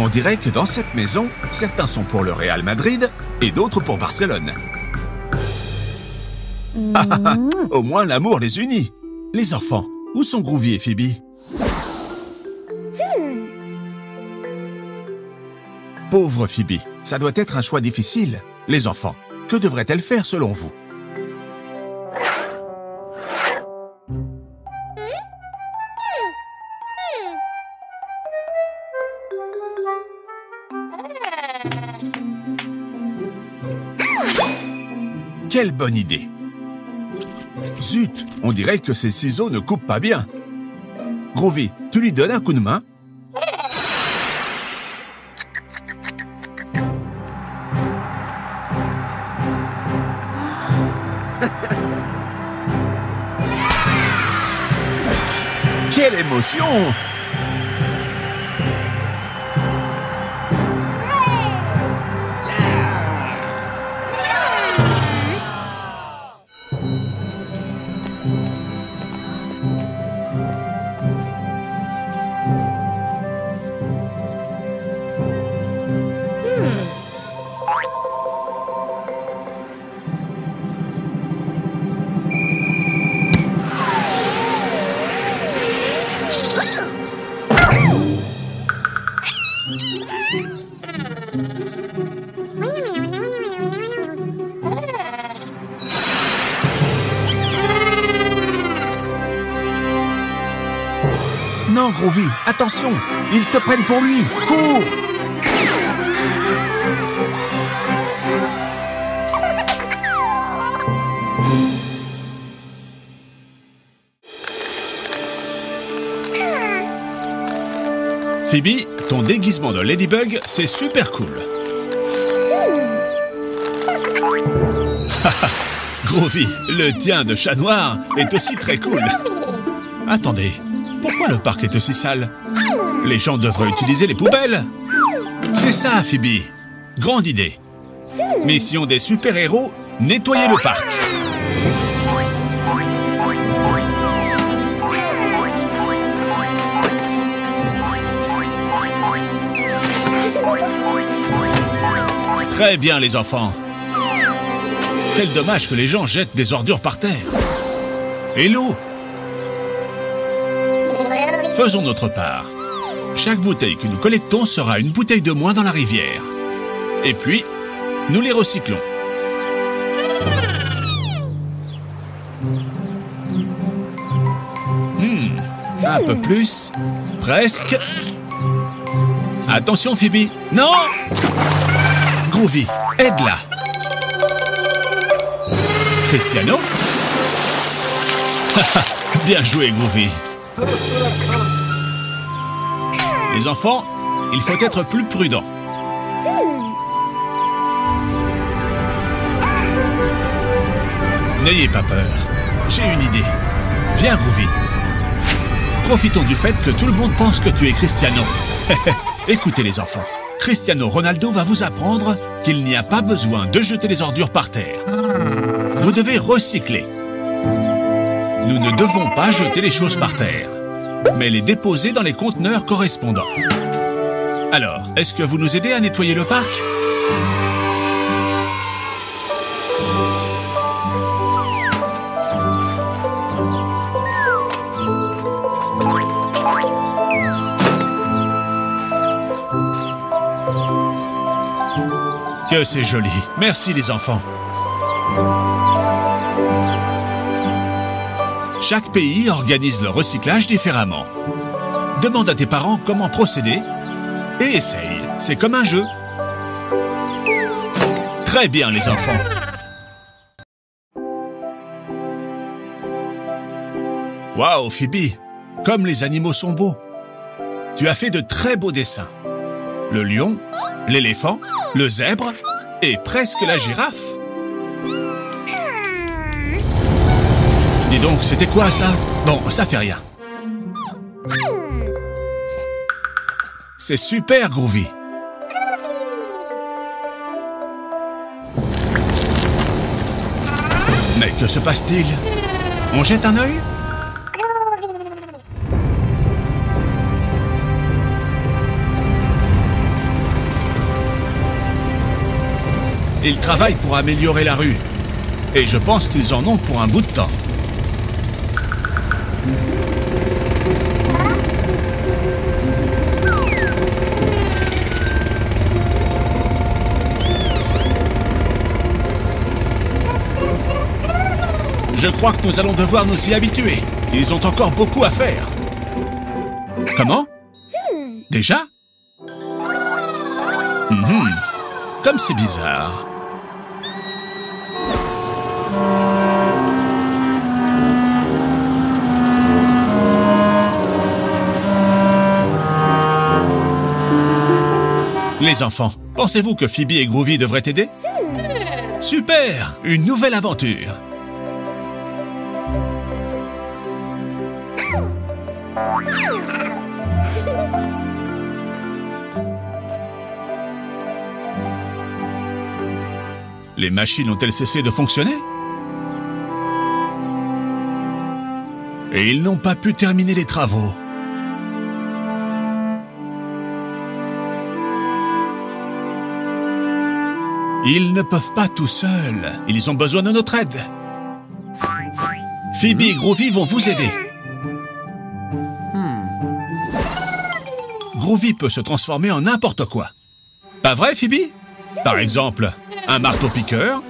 On dirait que dans cette maison, certains sont pour le Real Madrid et d'autres pour Barcelone. Au moins l'amour les unit. Les enfants, où sont Groovy et Phoebe? Pauvre Phoebe, ça doit être un choix difficile. Les enfants, que devrait-elle faire selon vous? Quelle bonne idée! Zut, on dirait que ces ciseaux ne coupent pas bien. Groovy, tu lui donnes un coup de main? Quelle émotion! Non, Groovy, attention! Ils te prennent pour lui! Cours! Phoebe, ton déguisement de Ladybug, c'est super cool. Groovy, le tien de chat noir est aussi très cool. Attendez, pourquoi le parc est aussi sale? Les gens devraient utiliser les poubelles. C'est ça, Phoebe. Grande idée. Mission des super-héros, nettoyer le parc. Très bien, les enfants. Quel dommage que les gens jettent des ordures par terre. Et l'eau? Faisons notre part. Chaque bouteille que nous collectons sera une bouteille de moins dans la rivière. Et puis, nous les recyclons. Un peu plus. Presque. Attention, Phoebe. Non! Groovy, aide-la. Cristiano? Bien joué, Groovy. Les enfants, il faut être plus prudent. N'ayez pas peur. J'ai une idée. Viens, Groovy. Profitons du fait que tout le monde pense que tu es Cristiano. Écoutez, les enfants. Cristiano Ronaldo va vous apprendre qu'il n'y a pas besoin de jeter les ordures par terre. Vous devez recycler. Nous ne devons pas jeter les choses par terre, mais les déposer dans les conteneurs correspondants. Alors, est-ce que vous nous aidez à nettoyer le parc? Que c'est joli. Merci les enfants. Chaque pays organise le recyclage différemment. Demande à tes parents comment procéder et essaye. C'est comme un jeu. Très bien les enfants. Waouh, Phoebe, comme les animaux sont beaux. Tu as fait de très beaux dessins. Le lion, l'éléphant, le zèbre et presque la girafe. Dis donc, c'était quoi ça? Bon, ça fait rien. C'est super, Groovy. Mais que se passe-t-il? On jette un œil? Ils travaillent pour améliorer la rue. Et je pense qu'ils en ont pour un bout de temps. Je crois que nous allons devoir nous y habituer. Ils ont encore beaucoup à faire. Comment? Déjà? Comme c'est bizarre. Les enfants, pensez-vous que Phoebe et Groovy devraient t'aider? Super! Une nouvelle aventure! Les machines ont-elles cessé de fonctionner? Et ils n'ont pas pu terminer les travaux. Ils ne peuvent pas tout seuls. Ils ont besoin de notre aide. Phoebe et Groovy vont vous aider. Groovy peut se transformer en n'importe quoi. Pas vrai, Phoebe? Par exemple, un marteau-piqueur.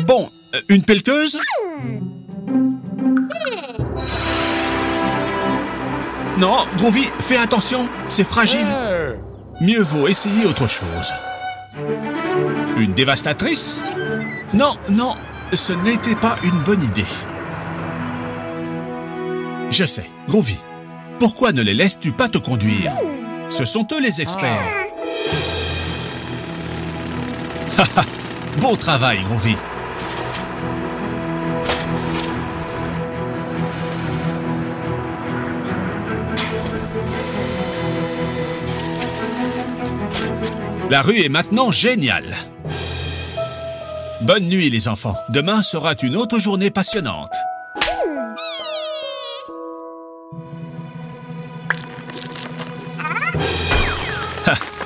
Bon, une pelleteuse? Non, Groovy, fais attention, c'est fragile. Mieux vaut essayer autre chose. Une dévastatrice? Non, non, ce n'était pas une bonne idée. Je sais, Groovy, pourquoi ne les laisses-tu pas te conduire? Ce sont eux les experts. Haha, bon travail, Groovy. La rue est maintenant géniale. Bonne nuit, les enfants. Demain sera une autre journée passionnante.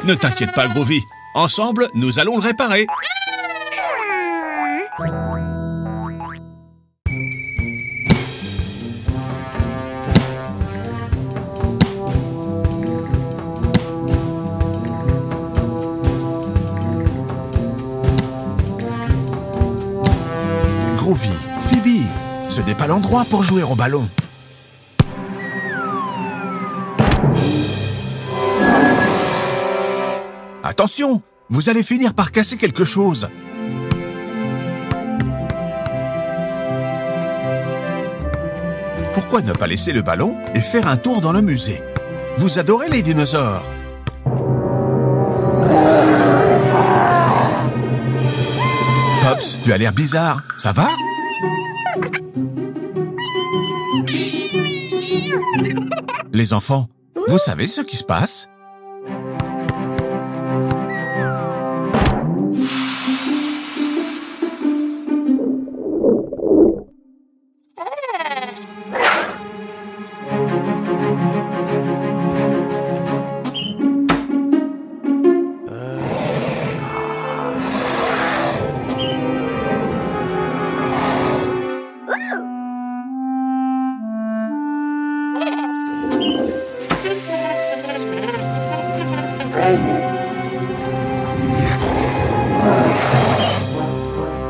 Ne t'inquiète pas, Groovy. Ensemble, nous allons le réparer. Groovy, Phoebe, ce n'est pas l'endroit pour jouer au ballon. Attention, vous allez finir par casser quelque chose. Pourquoi ne pas laisser le ballon et faire un tour dans le musée? Vous adorez les dinosaures. Pops, tu as l'air bizarre, ça va? Les enfants, vous savez ce qui se passe?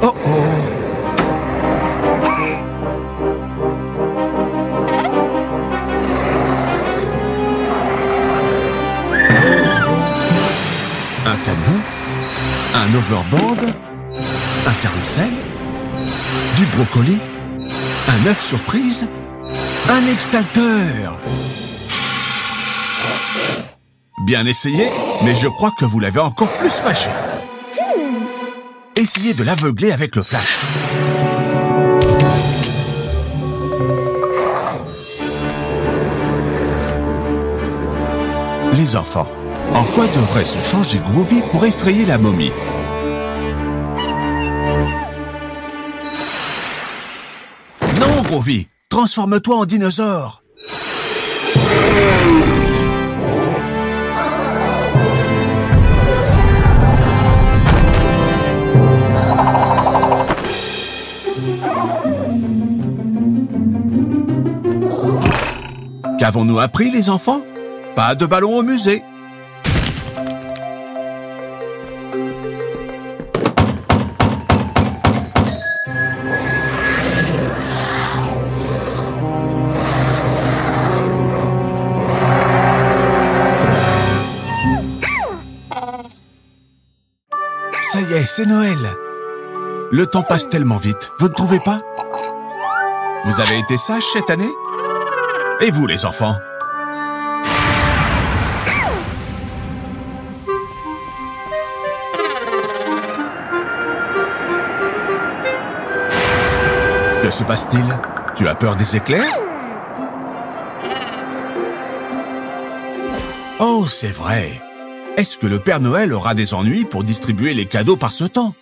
Oh oh! Un camion, un overboard, un carrousel, du brocoli, un œuf surprise, un extincteur. Bien essayé, mais je crois que vous l'avez encore plus fâché. Essayez de l'aveugler avec le flash. Les enfants, en quoi devrait se changer Groovy pour effrayer la momie? Non, Groovy, transforme-toi en dinosaure. Qu'avons-nous appris, les enfants? Pas de ballon au musée. Ça y est, c'est Noël. Le temps passe tellement vite, vous ne trouvez pas? Vous avez été sages cette année? Et vous, les enfants? Que se passe-t-il? Tu as peur des éclairs? Oh, c'est vrai. Est-ce que le Père Noël aura des ennuis pour distribuer les cadeaux par ce temps?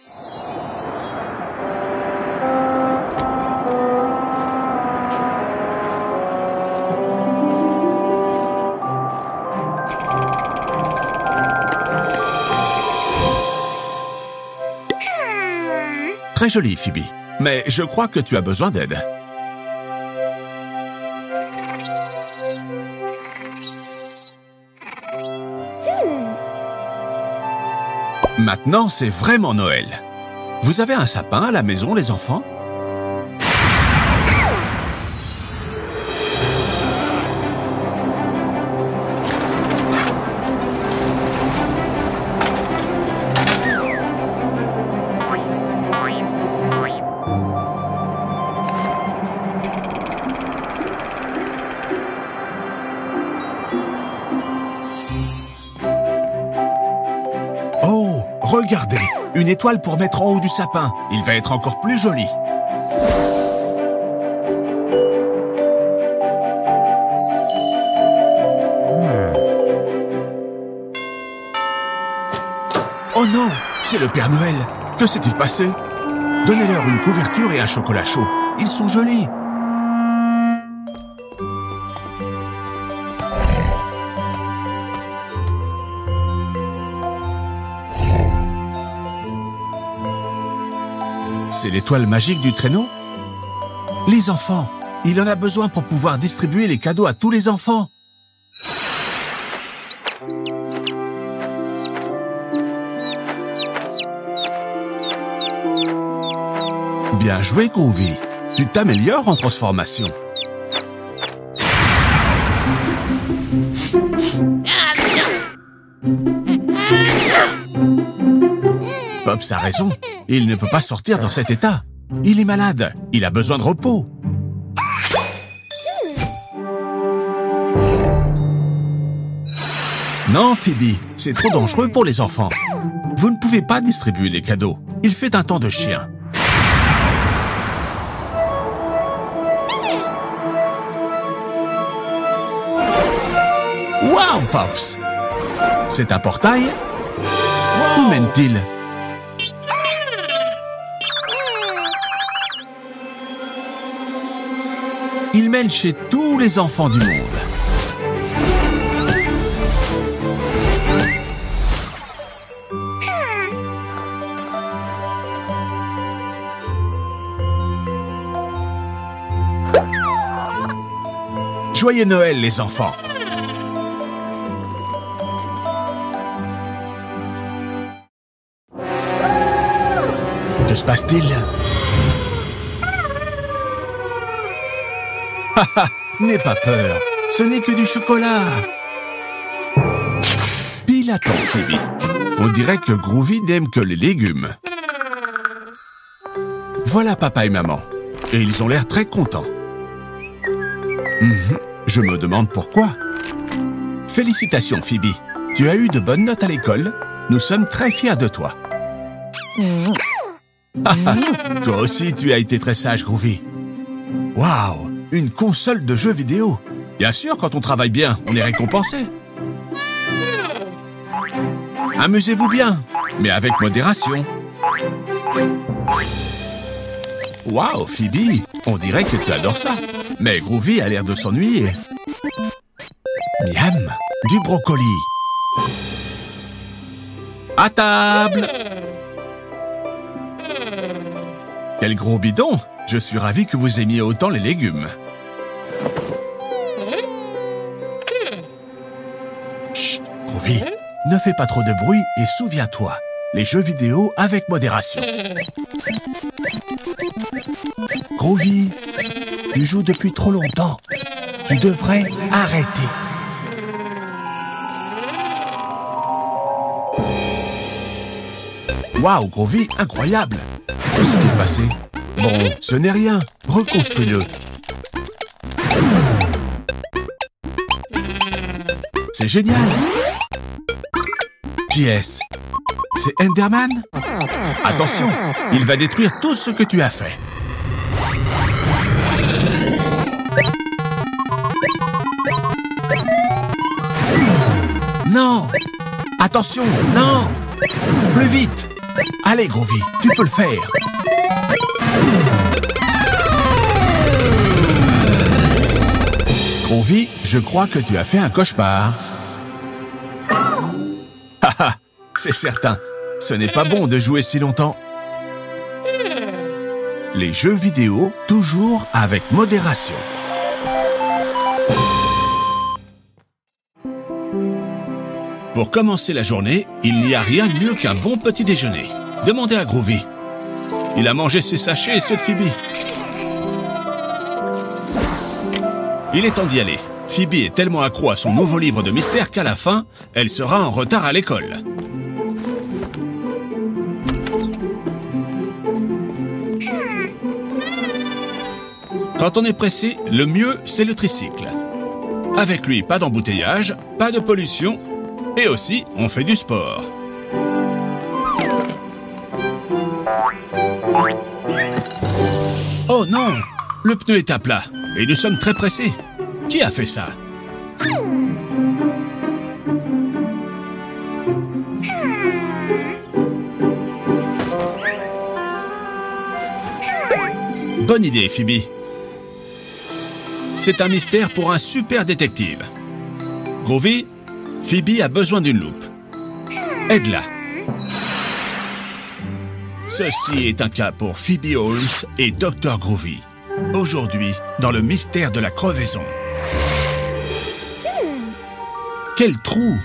Très joli, Phoebe. Mais je crois que tu as besoin d'aide. Maintenant, c'est vraiment Noël. Vous avez un sapin à la maison, les enfants? Regardez, une étoile pour mettre en haut du sapin. Il va être encore plus joli. Oh non, c'est le Père Noël. Que s'est-il passé? Donnez-leur une couverture et un chocolat chaud. Ils sont jolis. C'est l'étoile magique du traîneau? Les enfants, il en a besoin pour pouvoir distribuer les cadeaux à tous les enfants. Bien joué, Groovy. Tu t'améliores en transformation. Pops a raison. Il ne peut pas sortir dans cet état. Il est malade. Il a besoin de repos. Non, Phoebe, c'est trop dangereux pour les enfants. Vous ne pouvez pas distribuer les cadeaux. Il fait un temps de chien. Wow, Pops! C'est un portail? Où mène-t-il? Il mène chez tous les enfants du monde. Joyeux Noël, les enfants! Que se passe-t-il? Haha, n'aie pas peur, ce n'est que du chocolat. Pile à temps, Phoebe. On dirait que Groovy n'aime que les légumes. Voilà papa et maman, et ils ont l'air très contents. Je me demande pourquoi. Félicitations, Phoebe. Tu as eu de bonnes notes à l'école. Nous sommes très fiers de toi. Toi aussi, tu as été très sage, Groovy. Waouh! Une console de jeux vidéo. Bien sûr, quand on travaille bien, on est récompensé. Amusez-vous bien, mais avec modération. Waouh, Phoebe, on dirait que tu adores ça. Mais Groovy a l'air de s'ennuyer. Miam, du brocoli. À table. Quel gros bidon! Je suis ravi que vous aimiez autant les légumes. Chut, Groovy, ne fais pas trop de bruit et souviens-toi, les jeux vidéo avec modération. Groovy, tu joues depuis trop longtemps. Tu devrais arrêter. Waouh, Groovy, incroyable! Que s'est-il passé? Bon, ce n'est rien. Reconstruis-le. C'est génial! Qui est-ce? C'est Enderman? Attention, il va détruire tout ce que tu as fait. Non! Attention, non! Plus vite! Allez, Groovy, tu peux le faire! Groovy, je crois que tu as fait un cauchemar. Haha, c'est certain, ce n'est pas bon de jouer si longtemps. Les jeux vidéo, toujours avec modération. Pour commencer la journée, il n'y a rien de mieux qu'un bon petit déjeuner. Demandez à Groovy. Il a mangé ses sachets et ceux de Phoebe. Il est temps d'y aller. Phoebe est tellement accro à son nouveau livre de mystère qu'à la fin, elle sera en retard à l'école. Quand on est pressé, le mieux, c'est le tricycle. Avec lui, pas d'embouteillage, pas de pollution, et aussi, on fait du sport. Oh non! Le pneu est à plat, et nous sommes très pressés. Qui a fait ça? Bonne idée, Phoebe. C'est un mystère pour un super détective. Groovy, Phoebe a besoin d'une loupe. Aide-la. Ceci est un cas pour Phoebe Holmes et Dr. Groovy. Aujourd'hui, dans le mystère de la crevaison. Quel trou!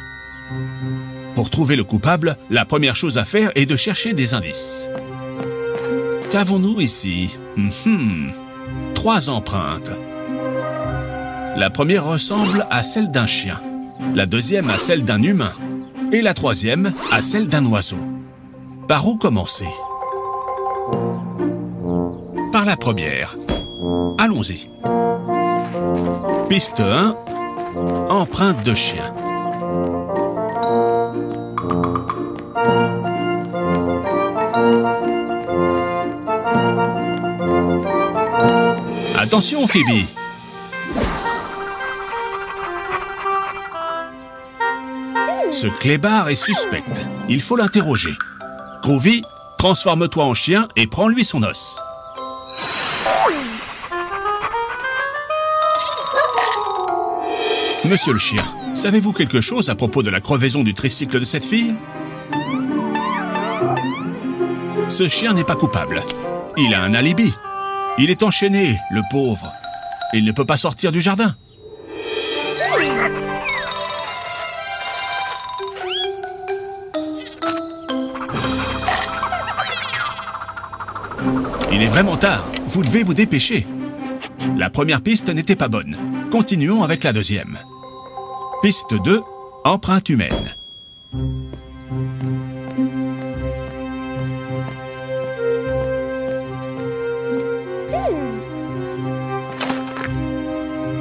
Pour trouver le coupable, la première chose à faire est de chercher des indices. Qu'avons-nous ici? 3 empreintes. La première ressemble à celle d'un chien, la deuxième à celle d'un humain, et la troisième à celle d'un oiseau. Par où commencer? Par la première. Allons-y. Piste 1, empreinte de chien. Attention, Phoebe. Ce clébard est suspect. Il faut l'interroger. Groovy, transforme-toi en chien et prends-lui son os. Monsieur le chien, savez-vous quelque chose à propos de la crevaison du tricycle de cette fille? Ce chien n'est pas coupable. Il a un alibi. Il est enchaîné, le pauvre. Il ne peut pas sortir du jardin. Il est vraiment tard. Vous devez vous dépêcher. La première piste n'était pas bonne. Continuons avec la deuxième. Piste 2, empreinte humaine.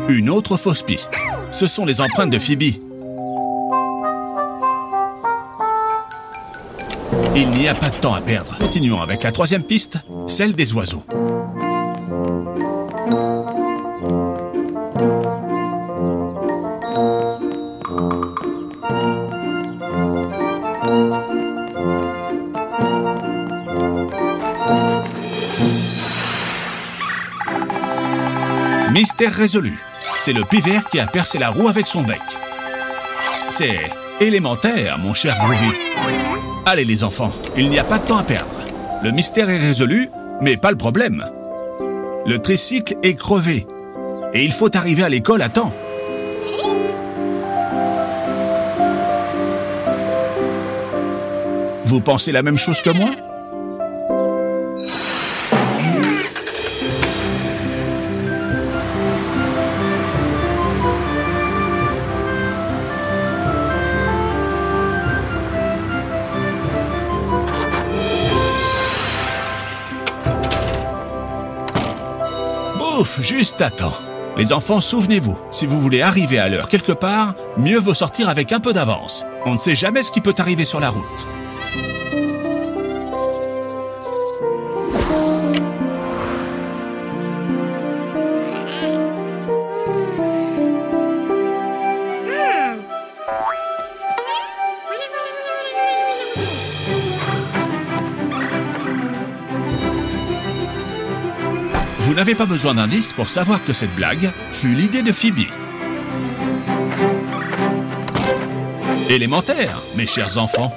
Une autre fausse piste. Ce sont les empreintes de Phoebe. Il n'y a pas de temps à perdre. Continuons avec la troisième piste, celle des oiseaux. Mystère résolu. C'est le pivert qui a percé la roue avec son bec. C'est élémentaire, mon cher Groovy. Allez les enfants, il n'y a pas de temps à perdre. Le mystère est résolu, mais pas le problème. Le tricycle est crevé. Et il faut arriver à l'école à temps. Vous pensez la même chose que moi? Bouf, juste à temps. Les enfants, souvenez-vous, si vous voulez arriver à l'heure quelque part, mieux vaut sortir avec un peu d'avance. On ne sait jamais ce qui peut arriver sur la route. Vous n'avez pas besoin d'indices pour savoir que cette blague fut l'idée de Phoebe. Élémentaire, mes chers enfants.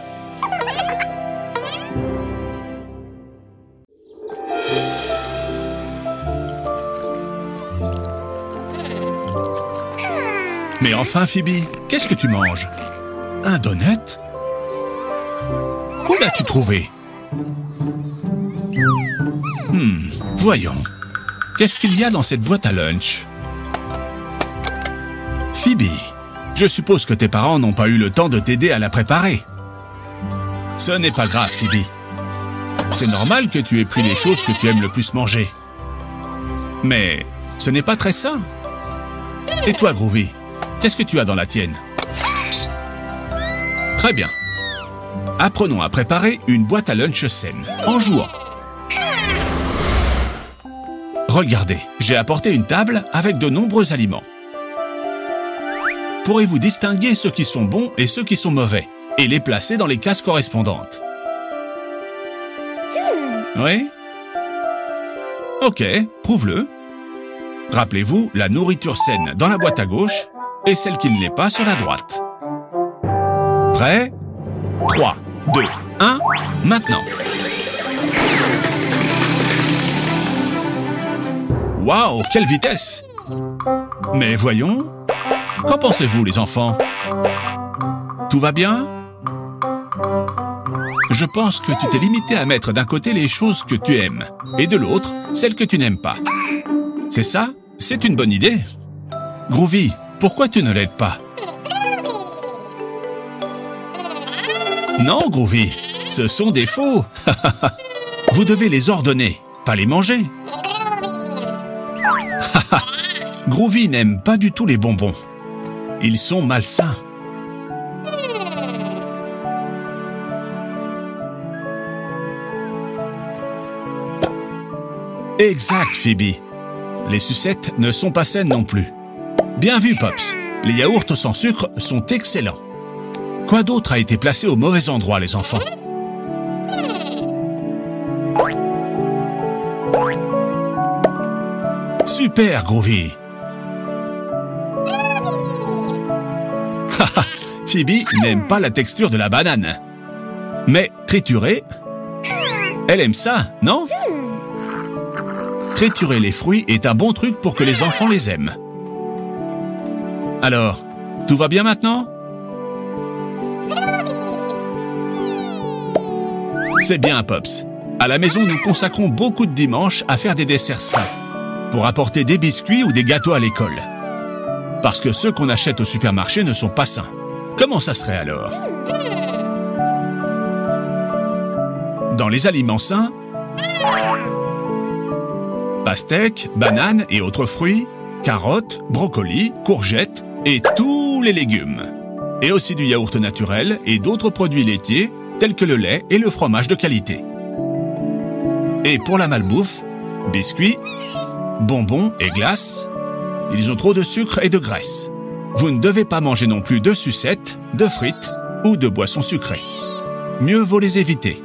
Mais enfin, Phoebe, qu'est-ce que tu manges? Un donut? Où l'as-tu trouvé? Voyons. Qu'est-ce qu'il y a dans cette boîte à lunch? Phoebe, je suppose que tes parents n'ont pas eu le temps de t'aider à la préparer. Ce n'est pas grave, Phoebe. C'est normal que tu aies pris les choses que tu aimes le plus manger. Mais ce n'est pas très sain. Et toi, Groovy, qu'est-ce que tu as dans la tienne? Très bien. Apprenons à préparer une boîte à lunch saine, en jouant. Regardez, j'ai apporté une table avec de nombreux aliments. Pourrez-vous distinguer ceux qui sont bons et ceux qui sont mauvais et les placer dans les cases correspondantes? Oui? Ok, prouve-le. Rappelez-vous, la nourriture saine dans la boîte à gauche et celle qui ne l'est pas sur la droite. Prêt? 3, 2, 1, maintenant. Waouh, quelle vitesse! Mais voyons, qu'en pensez-vous les enfants? Tout va bien? Je pense que tu t'es limité à mettre d'un côté les choses que tu aimes et de l'autre, celles que tu n'aimes pas. C'est ça? C'est une bonne idée. Groovy, pourquoi tu ne l'aides pas? Non, Groovy, ce sont des faux. Vous devez les ordonner, pas les manger. Groovy n'aime pas du tout les bonbons. Ils sont malsains. Exact, Phoebe. Les sucettes ne sont pas saines non plus. Bien vu, Pops. Les yaourts sans sucre sont excellents. Quoi d'autre a été placé au mauvais endroit, les enfants? Super, Groovy. Phoebe n'aime pas la texture de la banane. Mais triturée, elle aime ça, non? Triturer les fruits est un bon truc pour que les enfants les aiment. Alors, tout va bien maintenant? C'est bien, Pops. À la maison, nous consacrons beaucoup de dimanches à faire des desserts sains, pour apporter des biscuits ou des gâteaux à l'école. Parce que ceux qu'on achète au supermarché ne sont pas sains. Comment ça serait alors? Dans les aliments sains, pastèques, bananes et autres fruits, carottes, brocolis, courgettes et tous les légumes. Et aussi du yaourt naturel et d'autres produits laitiers tels que le lait et le fromage de qualité. Et pour la malbouffe, biscuits, bonbons et glaces, ils ont trop de sucre et de graisse. Vous ne devez pas manger non plus de sucettes, de frites ou de boissons sucrées. Mieux vaut les éviter.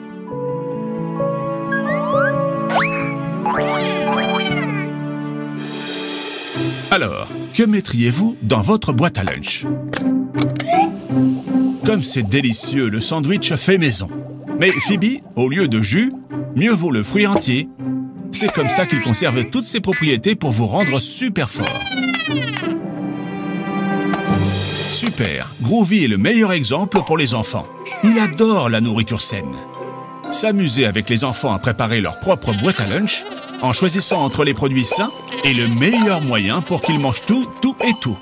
Alors, que Que mettriez-vous dans votre boîte à lunch? Comme c'est délicieux, le sandwich fait maison. Mais Phoebe, au lieu de jus, mieux vaut le fruit entier. C'est comme ça qu'il conserve toutes ses propriétés pour vous rendre super fort. Super, Groovy est le meilleur exemple pour les enfants. Il adore la nourriture saine. S'amuser avec les enfants à préparer leur propre boîte à lunch, en choisissant entre les produits sains, est le meilleur moyen pour qu'ils mangent tout, tout et tout.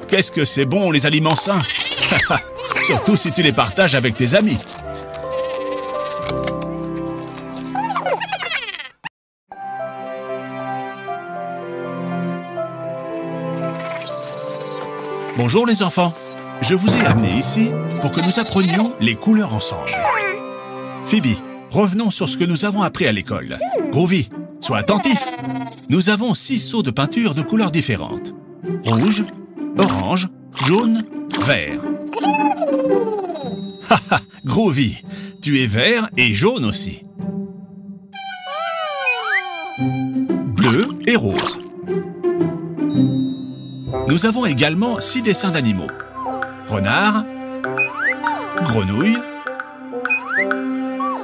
Qu'est-ce que c'est bon les aliments sains. Surtout si tu les partages avec tes amis. Bonjour les enfants, je vous ai amenés ici pour que nous apprenions les couleurs ensemble. Phoebe, revenons sur ce que nous avons appris à l'école. Groovy, sois attentif. Nous avons 6 seaux de peinture de couleurs différentes. Rouge, orange, jaune, vert. Haha, Groovy, tu es vert et jaune aussi. Bleu et rose. Nous avons également 6 dessins d'animaux. Renard, grenouille,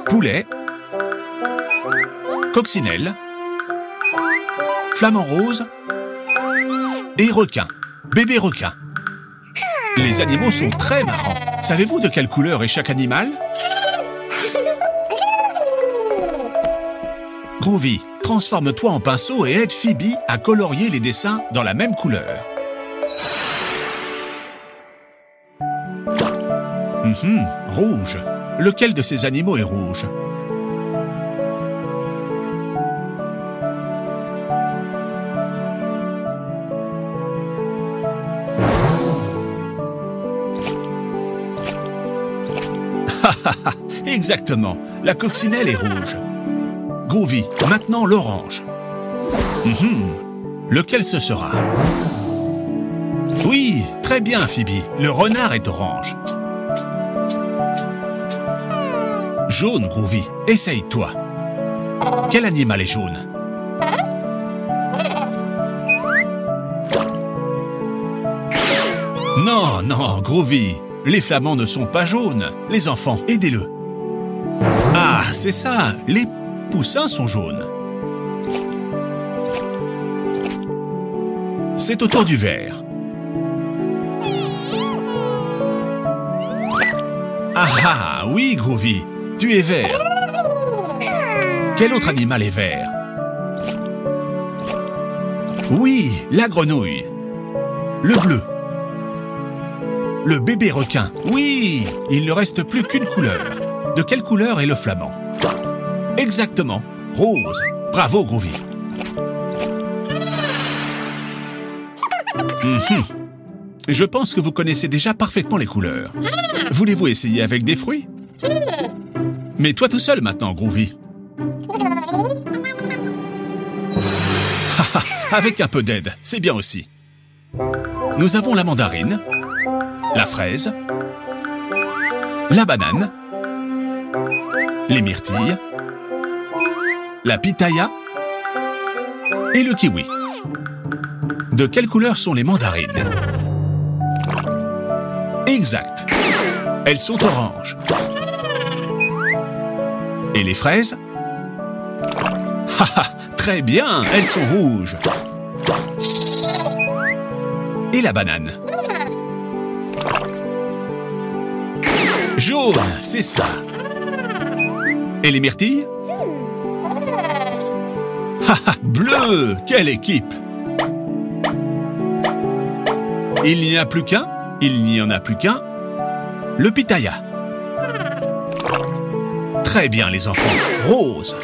poulet, coccinelle, flamant rose et requin, bébé requin. Les animaux sont très marrants. Savez-vous de quelle couleur est chaque animal? Groovy, transforme-toi en pinceau et aide Phoebe à colorier les dessins dans la même couleur. Rouge. Lequel de ces animaux est rouge? Exactement, la coccinelle est rouge. Groovy, maintenant l'orange. Lequel ce sera? Oui, très bien Phoebe, le renard est orange. Jaune, Groovy, essaye-toi. Quel animal est jaune? Non, non, Groovy, les flamands ne sont pas jaunes. Les enfants, aidez-le. Ah, c'est ça, les poussins sont jaunes. C'est au tour du vert. Ah, oui, Groovy, tu es vert. Quel autre animal est vert? Oui, la grenouille. Le bleu. Le bébé requin. Oui, il ne reste plus qu'une couleur. De quelle couleur est le flamand? Exactement, rose. Bravo, Groovy. Je pense que vous connaissez déjà parfaitement les couleurs. Voulez-vous essayer avec des fruits? Mais toi tout seul maintenant, Groovy. Avec un peu d'aide, c'est bien aussi. Nous avons la mandarine, la fraise, la banane, les myrtilles, la pitaya et le kiwi. De quelle couleur sont les mandarines? Exact. Elles sont oranges. Et les fraises? Haha, très bien, elles sont rouges. Et la banane? Jaune, c'est ça. Et les myrtilles? Haha, bleu, quelle équipe! Il n'y en a plus qu'un, le pitaya. Très bien les enfants, rose.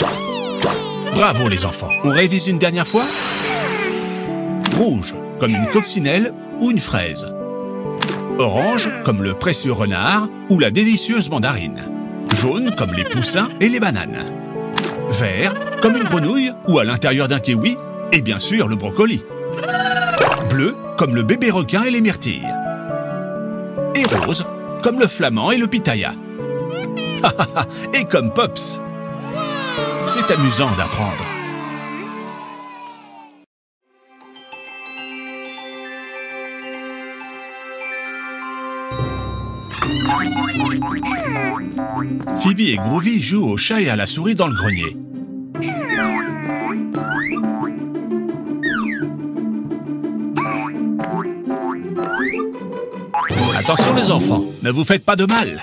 Bravo les enfants, on révise une dernière fois? Rouge, comme une coccinelle ou une fraise. Orange, comme le précieux renard ou la délicieuse mandarine. Jaune, comme les poussins et les bananes. Vert, comme une grenouille ou à l'intérieur d'un kiwi, et bien sûr le brocoli. Bleu, comme le bébé requin et les myrtilles. Et rose, comme le flamand et le pitaya. Et comme Pops. C'est amusant d'apprendre. Phoebe et Groovy jouent au chat et à la souris dans le grenier. Attention les enfants, ne vous faites pas de mal.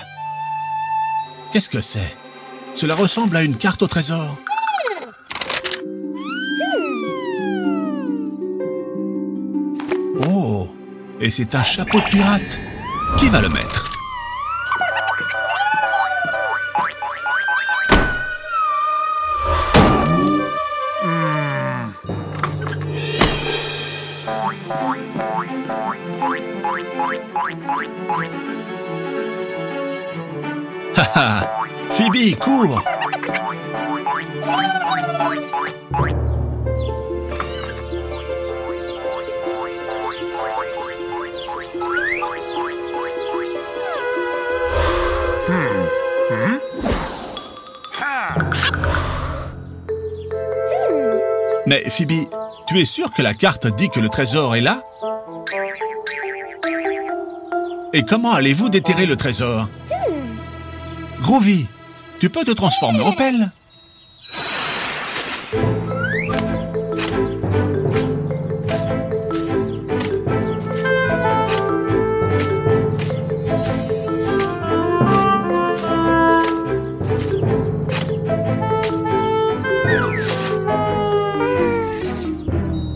Qu'est-ce que c'est? Cela ressemble à une carte au trésor. Oh, et c'est un chapeau de pirate. Qui va le mettre? Haha, Phoebe, cours! Mais Phoebe, tu es sûre que la carte dit que le trésor est là? Et comment allez-vous déterrer le trésor? Groovy, tu peux te transformer en pelle?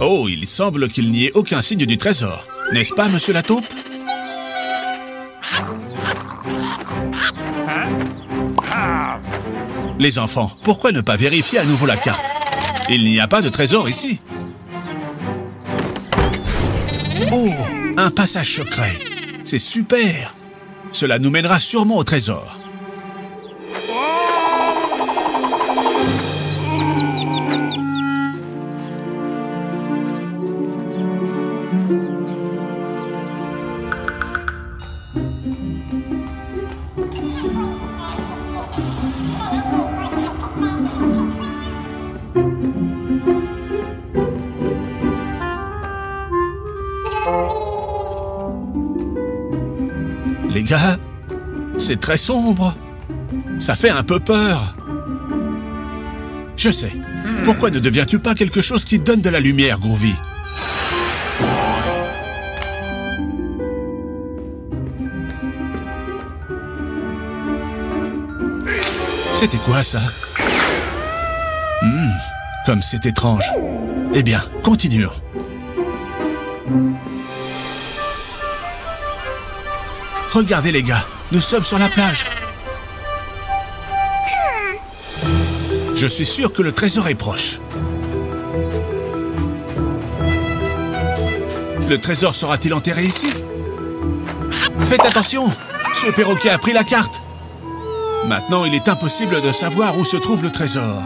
Oh, il semble qu'il n'y ait aucun signe du trésor. N'est-ce pas, monsieur la taupe? Les enfants, pourquoi ne pas vérifier à nouveau la carte? Il n'y a pas de trésor ici. Oh, un passage secret. C'est super. Cela nous mènera sûrement au trésor. Les gars, c'est très sombre. Ça fait un peu peur. Je sais. Pourquoi ne deviens-tu pas quelque chose qui donne de la lumière, Groovy? C'était quoi, ça? Comme c'est étrange. Eh bien, continuons. Regardez les gars, nous sommes sur la plage. Je suis sûr que le trésor est proche. Le trésor sera-t-il enterré ici? Faites attention, ce perroquet a pris la carte. Maintenant, il est impossible de savoir où se trouve le trésor.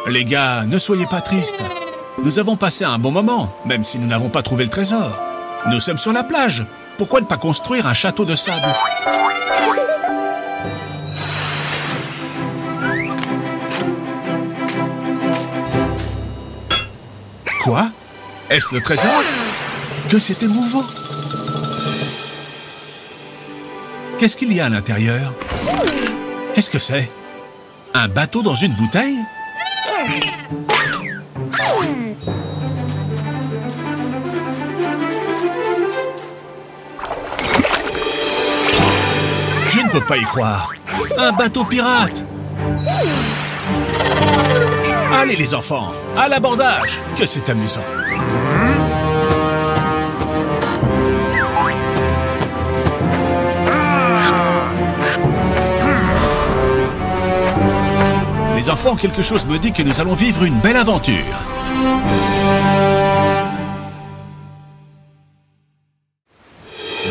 Les gars, ne soyez pas tristes. Nous avons passé un bon moment, même si nous n'avons pas trouvé le trésor. Nous sommes sur la plage. Pourquoi ne pas construire un château de sable? Quoi? Est-ce le trésor? Que c'est émouvant! Qu'est-ce qu'il y a à l'intérieur? Qu'est-ce que c'est? Un bateau dans une bouteille? Je ne peux pas y croire. Un bateau pirate! Allez les enfants, à l'abordage! Que c'est amusant! Les enfants, quelque chose me dit que nous allons vivre une belle aventure.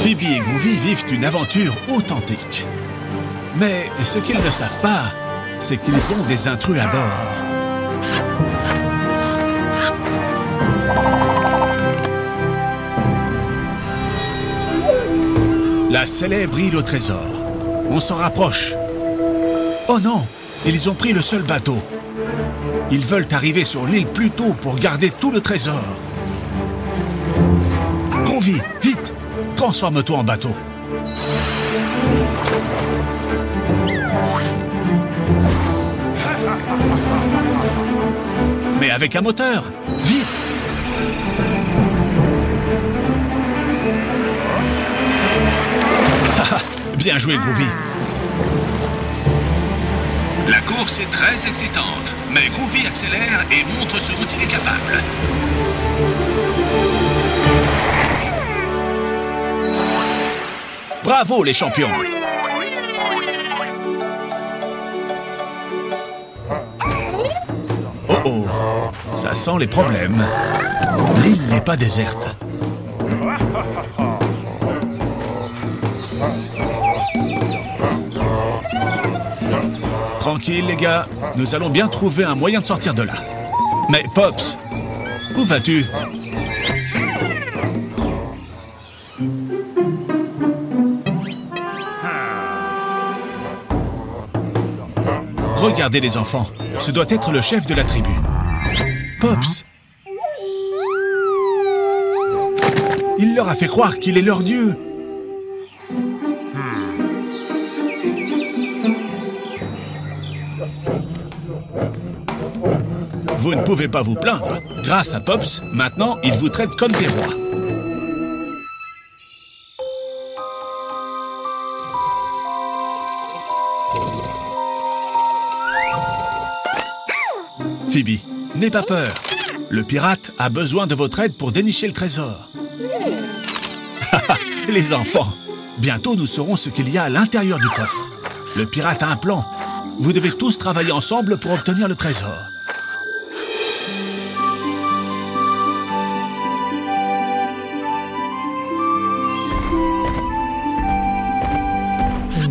Phoebe et Groovy vivent une aventure authentique. Mais ce qu'ils ne savent pas, c'est qu'ils ont des intrus à bord. La célèbre île au trésor. On s'en rapproche. Oh non, ils ont pris le seul bateau. Ils veulent arriver sur l'île plus tôt pour garder tout le trésor. Groovy, vite, transforme-toi en bateau. Mais avec un moteur, vite! Bien joué, Groovy. La course est très excitante, mais Groovy accélère et montre ce dont il est capable. Bravo, les champions! Oh oh, ça sent les problèmes. L'île n'est pas déserte. Tranquille, les gars. Nous allons bien trouver un moyen de sortir de là. Mais, Pops, où vas-tu? Regardez les enfants. Ce doit être le chef de la tribu. Pops! Il leur a fait croire qu'il est leur dieu. Vous ne pouvez pas vous plaindre. Grâce à Pops, maintenant, il vous traite comme des rois. Phoebe, n'aie pas peur. Le pirate a besoin de votre aide pour dénicher le trésor. Les enfants, bientôt nous saurons ce qu'il y a à l'intérieur du coffre. Le pirate a un plan. Vous devez tous travailler ensemble pour obtenir le trésor.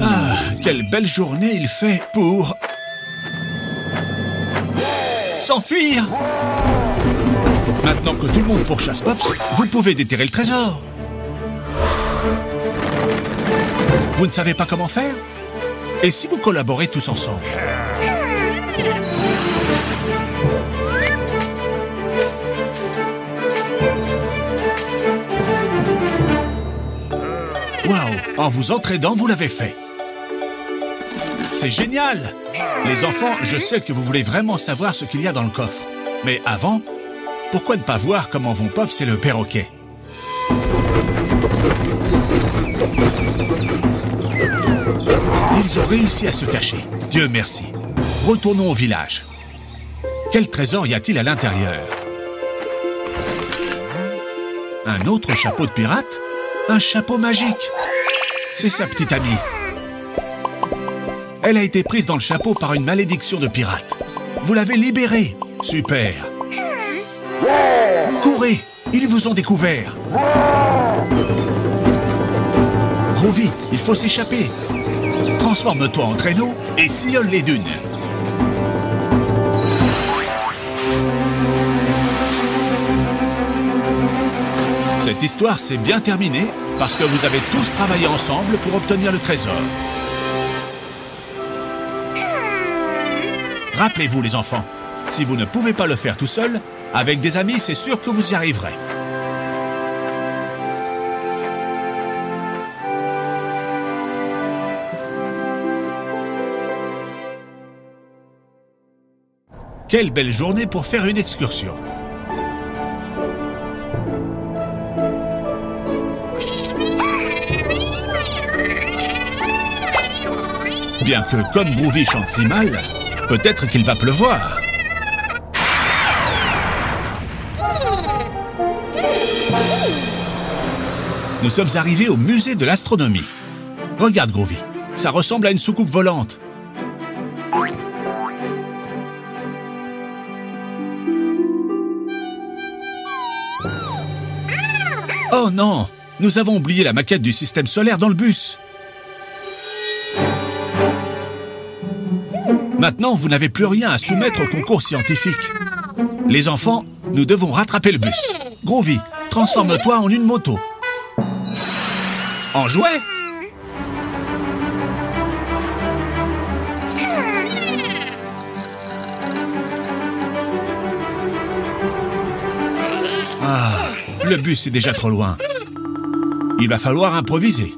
Ah, quelle belle journée il fait pour... s'enfuir! Maintenant que tout le monde pourchasse Pops, vous pouvez déterrer le trésor. Vous ne savez pas comment faire? Et si vous collaborez tous ensemble? Waouh! En vous entraînant, vous l'avez fait. C'est génial! Les enfants, je sais que vous voulez vraiment savoir ce qu'il y a dans le coffre. Mais avant, pourquoi ne pas voir comment vont Pops et le perroquet? Ils ont réussi à se cacher. Dieu merci. Retournons au village. Quel trésor y a-t-il à l'intérieur? Un autre chapeau de pirate? Un chapeau magique! C'est sa petite amie. Elle a été prise dans le chapeau par une malédiction de pirate. Vous l'avez libérée. Super. Courez, ils vous ont découvert. Groovy, il faut s'échapper. Transforme-toi en traîneau et sillonne les dunes. Cette histoire s'est bien terminée parce que vous avez tous travaillé ensemble pour obtenir le trésor. Rappelez-vous les enfants, si vous ne pouvez pas le faire tout seul, avec des amis, c'est sûr que vous y arriverez. Quelle belle journée pour faire une excursion. Bien que comme Groovy chante si mal, peut-être qu'il va pleuvoir. Nous sommes arrivés au musée de l'astronomie. Regarde Groovy, ça ressemble à une soucoupe volante. Oh non, nous avons oublié la maquette du système solaire dans le bus. Maintenant, vous n'avez plus rien à soumettre au concours scientifique. Les enfants, nous devons rattraper le bus. Groovy, transforme-toi en une moto. En jouet? Ah, le bus est déjà trop loin. Il va falloir improviser.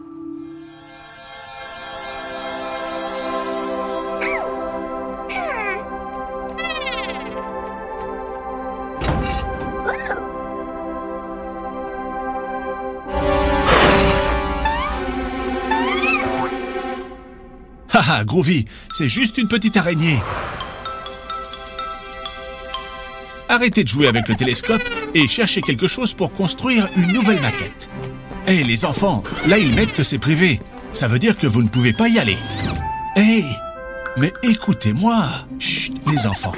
Haha, Groovy, c'est juste une petite araignée. Arrêtez de jouer avec le télescope et cherchez quelque chose pour construire une nouvelle maquette. Hé, les enfants, là ils mettent que c'est privé. Ça veut dire que vous ne pouvez pas y aller. Hé, mais écoutez-moi. Chut, les enfants,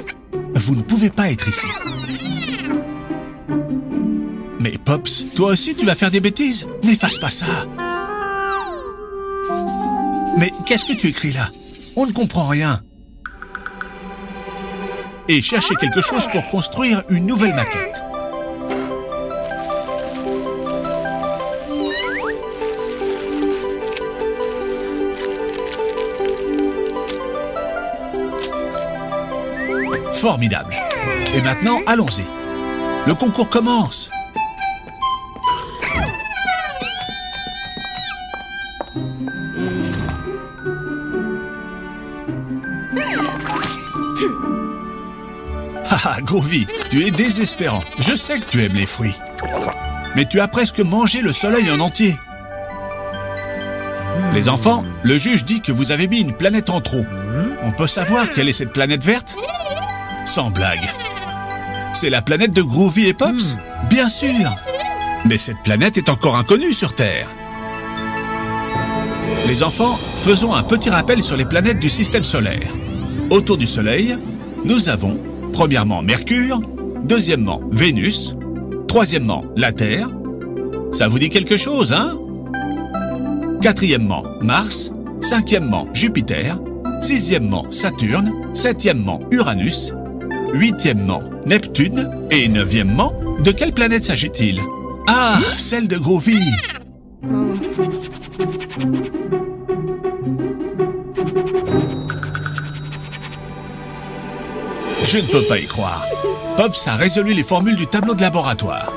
vous ne pouvez pas être ici. Mais Pops, toi aussi tu vas faire des bêtises? N'efface pas ça. Mais qu'est-ce que tu écris là? On ne comprend rien. Et cherchez quelque chose pour construire une nouvelle maquette. Formidable. Et maintenant, allons-y. Le concours commence. Haha, Groovy, tu es désespérant. Je sais que tu aimes les fruits. Mais tu as presque mangé le soleil en entier. Les enfants, le juge dit que vous avez mis une planète en trop. On peut savoir quelle est cette planète verte? Sans blague. C'est la planète de Groovy et Pops? Bien sûr. Mais cette planète est encore inconnue sur Terre. Les enfants, faisons un petit rappel sur les planètes du système solaire. Autour du Soleil, nous avons premièrement Mercure, deuxièmement Vénus, troisièmement la Terre. Ça vous dit quelque chose, hein? Quatrièmement Mars, cinquièmement Jupiter, sixièmement Saturne, septièmement Uranus, huitièmement Neptune et neuvièmement, de quelle planète s'agit-il? Ah, celle de Groovy. Je ne peux pas y croire. Pops a résolu les formules du tableau de laboratoire.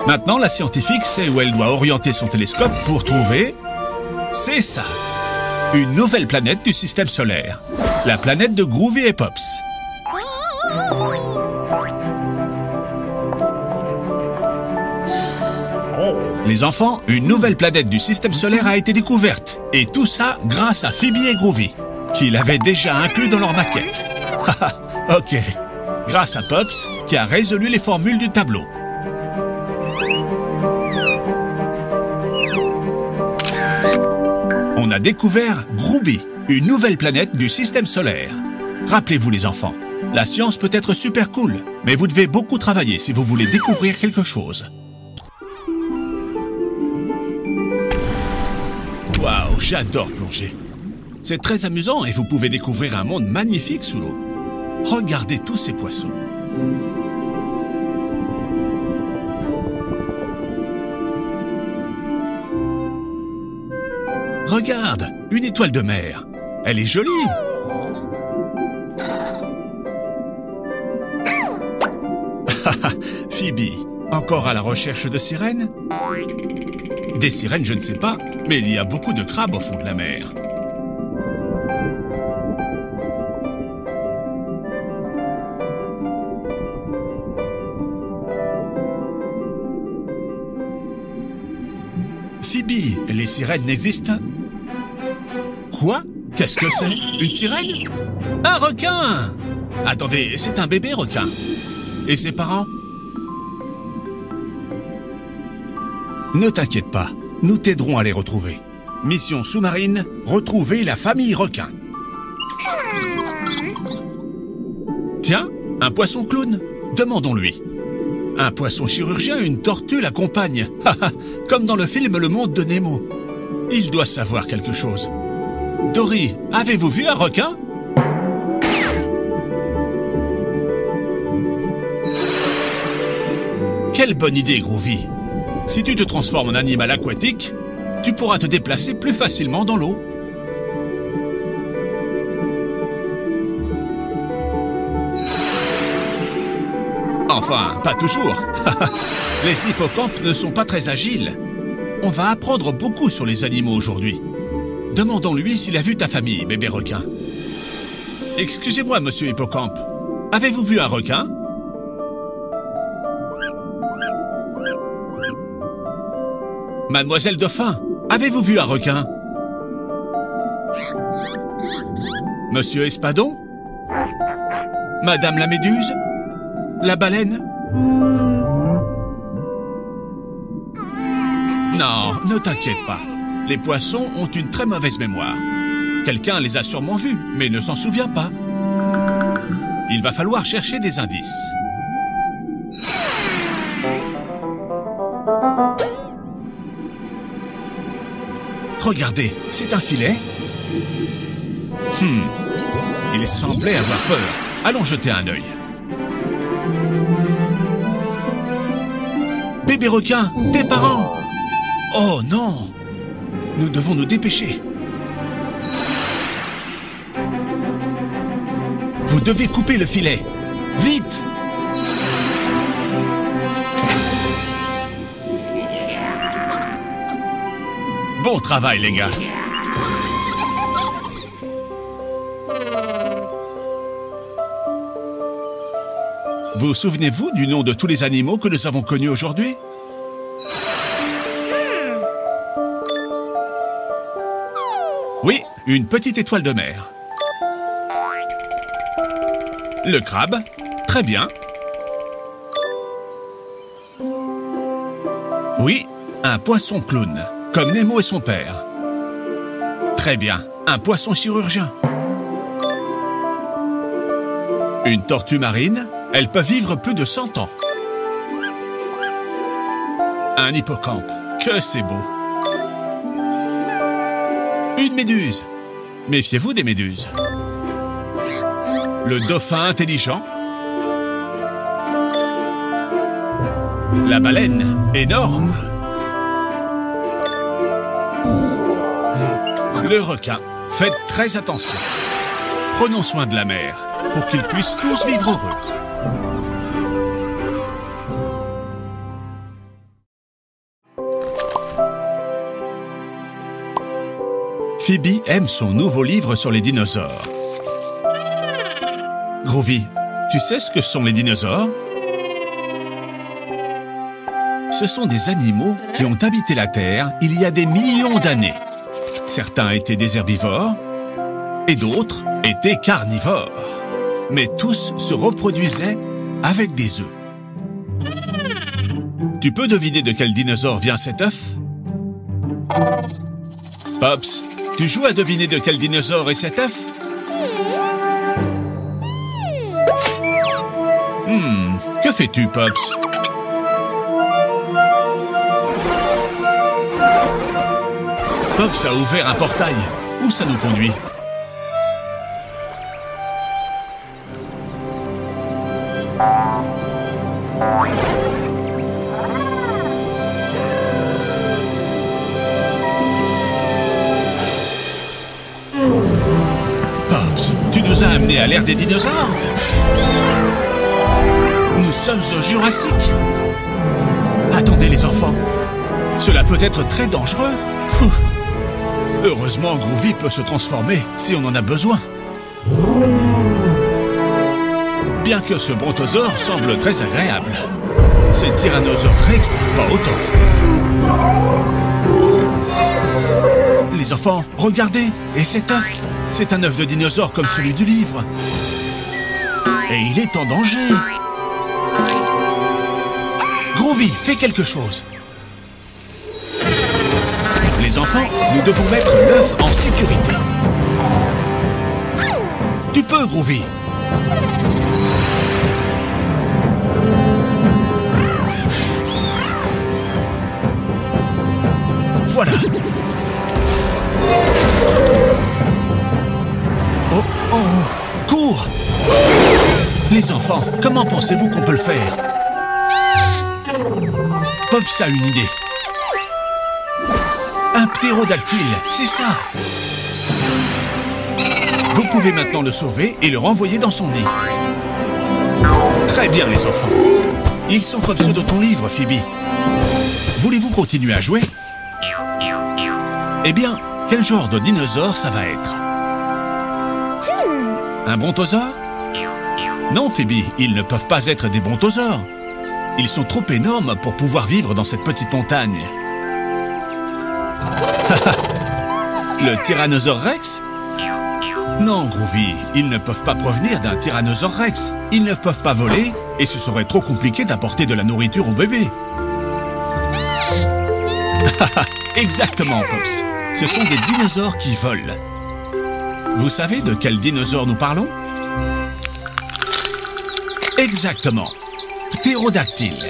Maintenant, la scientifique sait où elle doit orienter son télescope pour trouver... C'est ça! Une nouvelle planète du système solaire. La planète de Groovy et Pops. Les enfants, une nouvelle planète du système solaire a été découverte. Et tout ça grâce à Phoebe et Groovy, qui l'avaient déjà inclus dans leur maquette. Ok. Grâce à Pops, qui a résolu les formules du tableau. On a découvert Groovy, une nouvelle planète du système solaire. Rappelez-vous les enfants, la science peut être super cool, mais vous devez beaucoup travailler si vous voulez découvrir quelque chose. Waouh, j'adore plonger. C'est très amusant et vous pouvez découvrir un monde magnifique sous l'eau. Regardez tous ces poissons. Regarde, une étoile de mer. Elle est jolie. Phoebe, encore à la recherche de sirènes? Des sirènes, je ne sais pas, mais il y a beaucoup de crabes au fond de la mer. Phoebe, les sirènes n'existent? Quoi? Qu'est-ce que c'est? Une sirène? Un requin! Attendez, c'est un bébé requin. Et ses parents? Ne t'inquiète pas, nous t'aiderons à les retrouver. Mission sous-marine, retrouver la famille requin. Tiens, un poisson clown? Demandons-lui. Un poisson chirurgien, une tortue l'accompagne. Comme dans le film Le Monde de Nemo. Il doit savoir quelque chose. Dory, avez-vous vu un requin? Quelle bonne idée, Groovy. Si tu te transformes en animal aquatique, tu pourras te déplacer plus facilement dans l'eau. Enfin, pas toujours. Les hippocampes ne sont pas très agiles. On va apprendre beaucoup sur les animaux aujourd'hui. Demandons-lui s'il a vu ta famille, bébé requin. Excusez-moi, monsieur Hippocampe. Avez-vous vu un requin? Mademoiselle Dauphin, avez-vous vu un requin? Monsieur Espadon? Madame la Méduse? La baleine? Non, ne t'inquiète pas. Les poissons ont une très mauvaise mémoire. Quelqu'un les a sûrement vus, mais ne s'en souvient pas. Il va falloir chercher des indices. Regardez, c'est un filet. Il semblait avoir peur. Allons jeter un œil. Bébé requin, tes parents! Oh non! Nous devons nous dépêcher. Vous devez couper le filet. Vite! Bon travail, les gars. Vous souvenez-vous du nom de tous les animaux que nous avons connus aujourd'hui? Oui, une petite étoile de mer. Le crabe, très bien. Oui, un poisson clown, comme Nemo et son père. Très bien, un poisson chirurgien. Une tortue marine, elles peuvent vivre plus de 100 ans. Un hippocampe, que c'est beau. Une méduse. Méfiez-vous des méduses. Le dauphin intelligent. La baleine, énorme. Le requin. Faites très attention. Prenons soin de la mer pour qu'ils puissent tous vivre heureux. Phoebe aime son nouveau livre sur les dinosaures. Groovy, tu sais ce que sont les dinosaures? Ce sont des animaux qui ont habité la Terre il y a des millions d'années. Certains étaient des herbivores et d'autres étaient carnivores. Mais tous se reproduisaient avec des œufs. Tu peux deviner de quel dinosaure vient cet œuf? Pops, tu joues à deviner de quel dinosaure est cet œuf? Que fais-tu, Pops? Pops a ouvert un portail. Où ça nous conduit? Pops, tu nous as amenés à l'ère des dinosaures? Nous sommes au Jurassique. Attendez les enfants. Cela peut être très dangereux. Heureusement, Groovy peut se transformer si on en a besoin. Bien que ce brontosaure semble très agréable. Ces tyrannosaures Rex, pas autant. Les enfants, regardez. Et cet œuf? C'est un œuf de dinosaure comme celui du livre. Et il est en danger. Groovy, fais quelque chose. Les enfants, nous devons mettre l'œuf en sécurité. Tu peux, Groovy. Voilà. Oh, oh, cours! Les enfants, comment pensez-vous qu'on peut le faire? Pops a une idée. Un ptérodactyle, c'est ça. Vous pouvez maintenant le sauver et le renvoyer dans son nid. Très bien, les enfants. Ils sont comme ceux de ton livre, Phoebe. Voulez-vous continuer à jouer? Eh bien, quel genre de dinosaure ça va être? Un brontosaure? Non, Phoebe, ils ne peuvent pas être des brontosaures. Ils sont trop énormes pour pouvoir vivre dans cette petite montagne. Le Tyrannosaure Rex? Non, Groovy, ils ne peuvent pas provenir d'un Tyrannosaure Rex. Ils ne peuvent pas voler et ce serait trop compliqué d'apporter de la nourriture au bébé. Exactement, Pops. Ce sont des dinosaures qui volent. Vous savez de quel dinosaure nous parlons? Exactement. Ptérodactyle.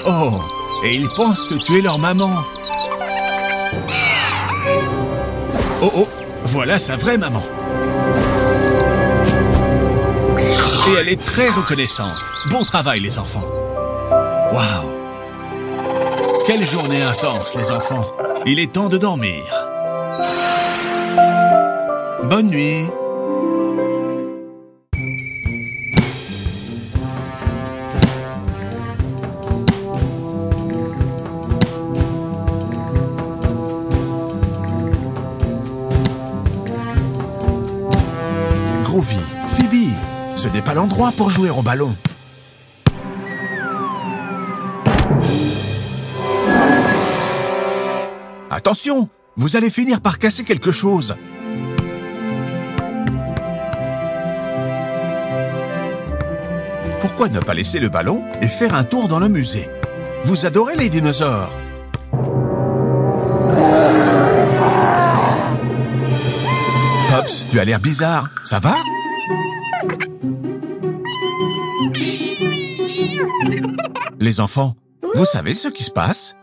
Oh, et ils pensent que tu es leur maman. Oh oh, voilà sa vraie maman. Et elle est très reconnaissante. Bon travail, les enfants. Waouh! Quelle journée intense, les enfants. Il est temps de dormir. Bonne nuit. Groovy, Phoebe, ce n'est pas l'endroit pour jouer au ballon. Attention, vous allez finir par casser quelque chose. Pourquoi ne pas laisser le ballon et faire un tour dans le musée? Vous adorez les dinosaures. Pops, tu as l'air bizarre. Ça va? Les enfants, vous savez ce qui se passe?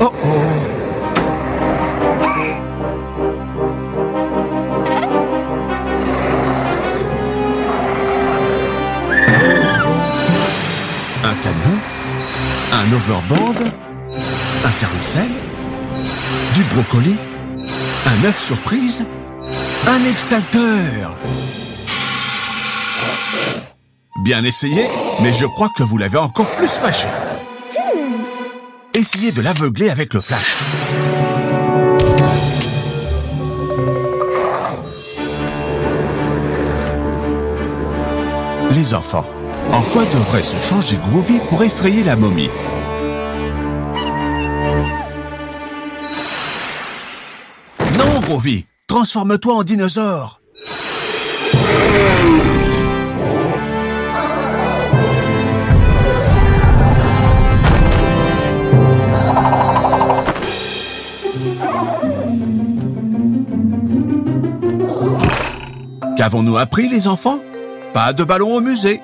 Oh oh! Un camion, un overboard, un carrousel, du brocoli, un œuf surprise, un extincteur. Bien essayé, mais je crois que vous l'avez encore plus fâché. Essayez de l'aveugler avec le flash. Les enfants, en quoi devrait se changer Groovy pour effrayer la momie? Non, Groovy, transforme-toi en dinosaure. Qu'avons-nous appris, les enfants? Pas de ballon au musée.